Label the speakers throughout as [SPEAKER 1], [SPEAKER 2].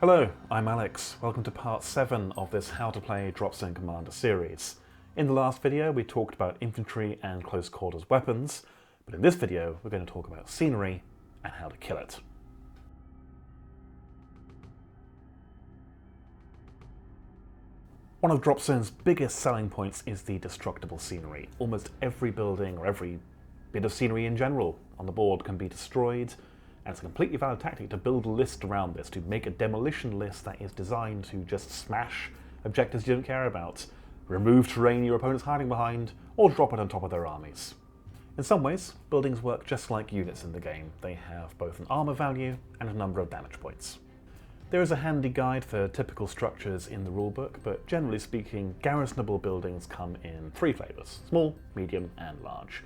[SPEAKER 1] Hello, I'm Alex. Welcome to part 7 of this How to Play Dropzone Commander series. In the last video we talked about infantry and close quarters weapons, but in this video we're going to talk about scenery and how to kill it. One of Dropzone's biggest selling points is the destructible scenery. Almost every building or every bit of scenery in general on the board can be destroyed, and it's a completely valid tactic to build a list around this, to make a demolition list that is designed to just smash objectives you don't care about, remove terrain your opponent's hiding behind, or drop it on top of their armies. In some ways, buildings work just like units in the game. They have both an armor value and a number of damage points. There is a handy guide for typical structures in the rulebook, but generally speaking, garrisonable buildings come in 3 flavors: small, medium, and large.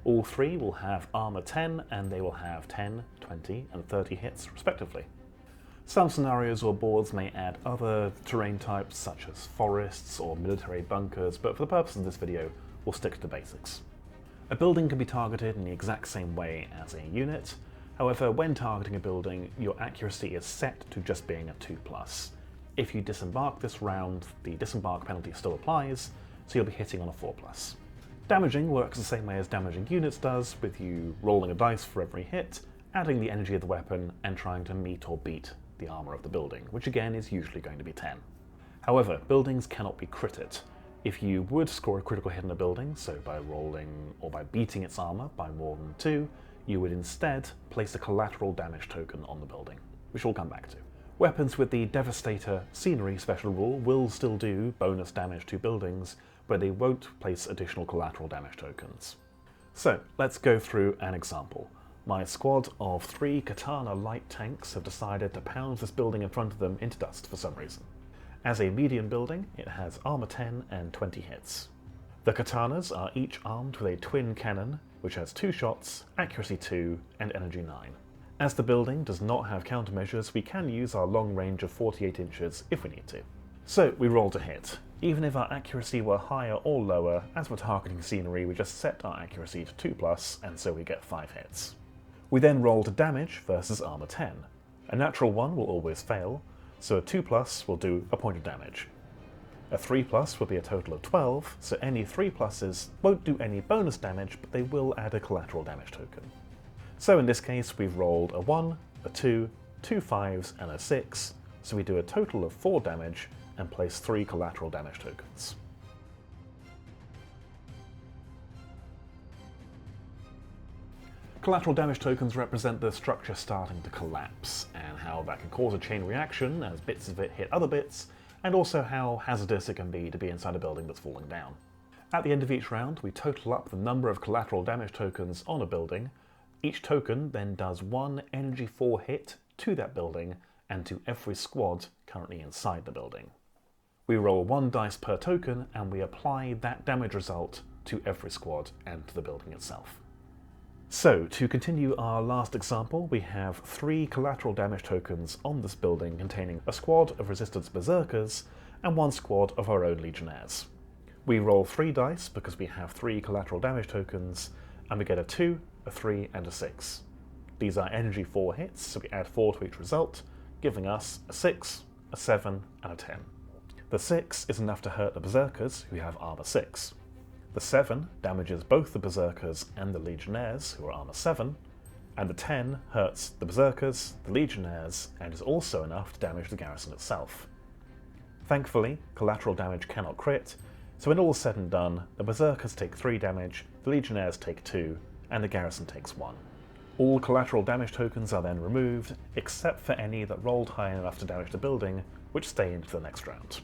[SPEAKER 1] All 3 will have armor 10, and they will have 10, 20, and 30 hits respectively. Some scenarios or boards may add other terrain types such as forests or military bunkers, but for the purpose of this video, we'll stick to basics. A building can be targeted in the exact same way as a unit. However, when targeting a building, your accuracy is set to just being a 2+. If you disembark this round, the disembark penalty still applies, so you'll be hitting on a 4+. Damaging works the same way as damaging units does, with you rolling a dice for every hit, adding the energy of the weapon, and trying to meet or beat the armor of the building, which again is usually going to be 10. However, buildings cannot be critted. If you would score a critical hit in a building, so by rolling or by beating its armor by more than 2, you would instead place a collateral damage token on the building, which we'll come back to. Weapons with the Devastator Scenery special rule will still do bonus damage to buildings, but they won't place additional collateral damage tokens. So let's go through an example. My squad of 3 Katana light tanks have decided to pound this building in front of them into dust for some reason. As a medium building, it has armor 10 and 20 hits. The Katanas are each armed with a twin cannon, which has 2 shots, accuracy 2, and energy 9. As the building does not have countermeasures, we can use our long range of 48 inches if we need to. So we roll to hit. Even if our accuracy were higher or lower, as we're targeting scenery, we just set our accuracy to 2+, and so we get 5 hits. We then roll to damage versus armor 10. A natural 1 will always fail, so a 2+ will do a point of damage. A 3+ will be a total of 12, so any 3+s won't do any bonus damage, but they will add a collateral damage token. So in this case, we've rolled a 1, a 2, 2 5s, and a 6, so we do a total of 4 damage and place 3 collateral damage tokens. Collateral damage tokens represent the structure starting to collapse, and how that can cause a chain reaction as bits of it hit other bits, and also how hazardous it can be to be inside a building that's falling down. At the end of each round, we total up the number of collateral damage tokens on a building. Each token then does 1 energy 4 hit to that building and to every squad currently inside the building. We roll 1 dice per token, and we apply that damage result to every squad and to the building itself. So, to continue our last example, we have 3 collateral damage tokens on this building containing a squad of Resistance Berserkers and 1 squad of our own Legionnaires. We roll 3 dice because we have 3 collateral damage tokens, and we get a 2, a 3, and a 6. These are energy 4 hits, so we add 4 to each result, giving us a 6, a 7, and a 10. The 6 is enough to hurt the Berserkers, who have armor 6. The 7 damages both the Berserkers and the Legionnaires, who are armor 7, and the 10 hurts the Berserkers, the Legionnaires, and is also enough to damage the garrison itself. Thankfully, collateral damage cannot crit, so when all is said and done, the Berserkers take 3 damage, the Legionnaires take 2, and the garrison takes 1. All collateral damage tokens are then removed, except for any that rolled high enough to damage the building, which stay into the next round.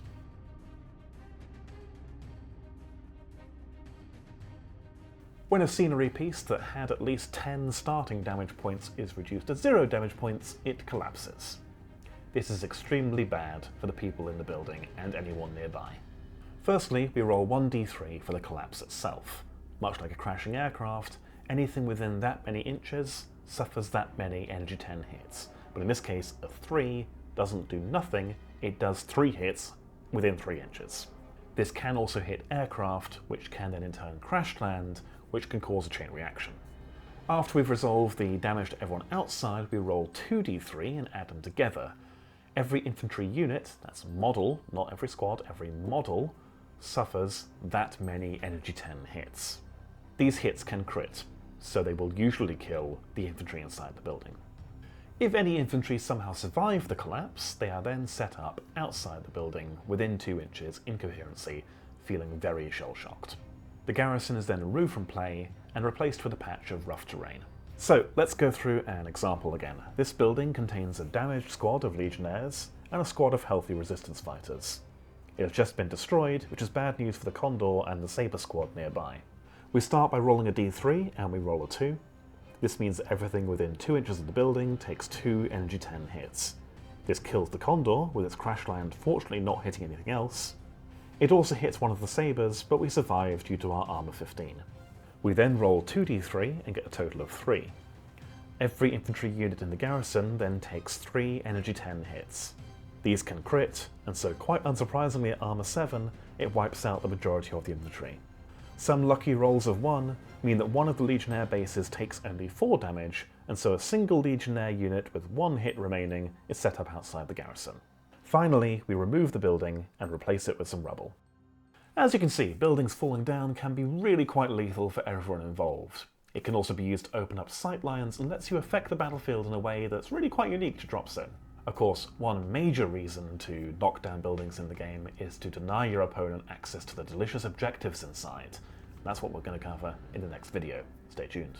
[SPEAKER 1] When a scenery piece that had at least 10 starting damage points is reduced to 0 damage points, it collapses. This is extremely bad for the people in the building and anyone nearby. Firstly, we roll 1d3 for the collapse itself. Much like a crashing aircraft, anything within that many inches suffers that many energy 10 hits. But in this case, a 3 doesn't do nothing, it does 3 hits within 3 inches. This can also hit aircraft, which can then in turn crash land, which can cause a chain reaction. After we've resolved the damage to everyone outside, we roll 2d3 and add them together. Every infantry unit, that's model, not every squad, every model, suffers that many energy 10 hits. These hits can crit, so they will usually kill the infantry inside the building. If any infantry somehow survive the collapse, they are then set up outside the building within 2 inches in coherency, feeling very shell-shocked. The garrison is then removed from play and replaced with a patch of rough terrain. So let's go through an example again. This building contains a damaged squad of legionnaires and a squad of healthy resistance fighters. It has just been destroyed, which is bad news for the Condor and the Sabre squad nearby. We start by rolling a d3 and we roll a 2. This means that everything within 2 inches of the building takes 2 energy 10 hits. This kills the Condor, with its crash land fortunately not hitting anything else. It also hits one of the Sabres, but we survive due to our armor 15. We then roll 2d3 and get a total of 3. Every infantry unit in the garrison then takes 3 energy 10 hits. These can crit, and so quite unsurprisingly at armor 7, it wipes out the majority of the infantry. Some lucky rolls of 1 mean that one of the Legionnaire bases takes only 4 damage, and so a single Legionnaire unit with 1 hit remaining is set up outside the garrison. Finally, we remove the building and replace it with some rubble. As you can see, buildings falling down can be really quite lethal for everyone involved. It can also be used to open up sight lines and lets you affect the battlefield in a way that's really quite unique to Dropzone. Of course, one major reason to knock down buildings in the game is to deny your opponent access to the delicious objectives inside. That's what we're going to cover in the next video. Stay tuned.